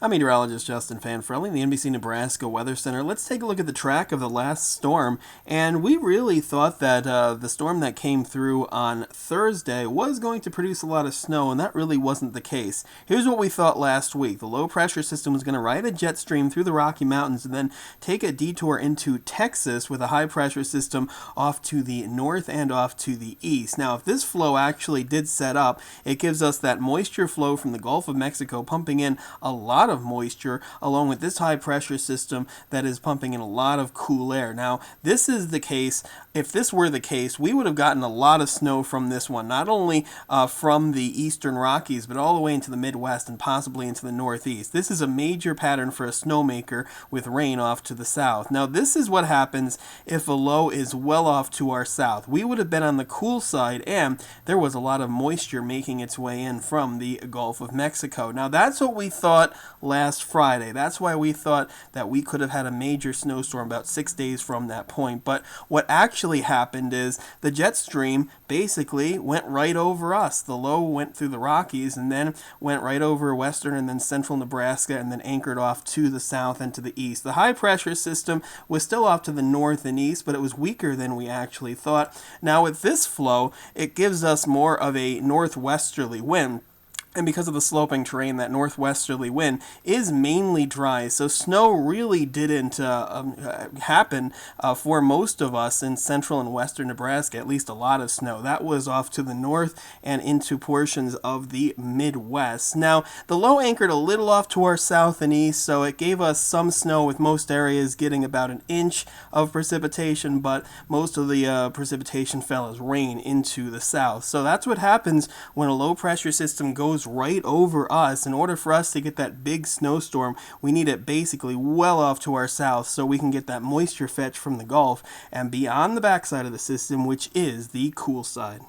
I'm meteorologist Justin Fanfrelly in the NBC Nebraska Weather Center. Let's take a look at the track of the last storm. And we really thought that the storm that came through on Thursday was going to produce a lot of snow, and that really wasn't the case. Here's what we thought last week. The low pressure system was going to ride a jet stream through the Rocky Mountains and then take a detour into Texas with a high pressure system off to the north and off to the east. Now, if this flow actually did set up, it gives us that moisture flow from the Gulf of Mexico pumping in a lot of moisture, along with this high pressure system that is pumping in a lot of cool air. Now, this is the case. If this were the case, we would have gotten a lot of snow from this one, not only from the eastern Rockies, but all the way into the Midwest and possibly into the Northeast. This is a major pattern for a snowmaker with rain off to the south. Now, this is what happens if a low is well off to our south. We would have been on the cool side, and there was a lot of moisture making its way in from the Gulf of Mexico. Now, that's what we thought last Friday. That's why we thought that we could have had a major snowstorm about 6 days from that point. But what actually happened is the jet stream basically went right over us. The low went through the Rockies and then went right over western and then central Nebraska and then anchored off to the south and to the east. The high pressure system was still off to the north and east, but it was weaker than we actually thought. Now with this flow, it gives us more of a northwesterly wind. And because of the sloping terrain, that northwesterly wind is mainly dry. So snow really didn't happen for most of us in central and western Nebraska, at least a lot of snow. That was off to the north and into portions of the Midwest. Now, the low anchored a little off to our south and east, so it gave us some snow, with most areas getting about an inch of precipitation, but most of the precipitation fell as rain into the south. So that's what happens when a low pressure system goes right over us. In order for us to get that big snowstorm, we need it basically well off to our south so we can get that moisture fetch from the Gulf and be on the backside of the system, which is the cool side.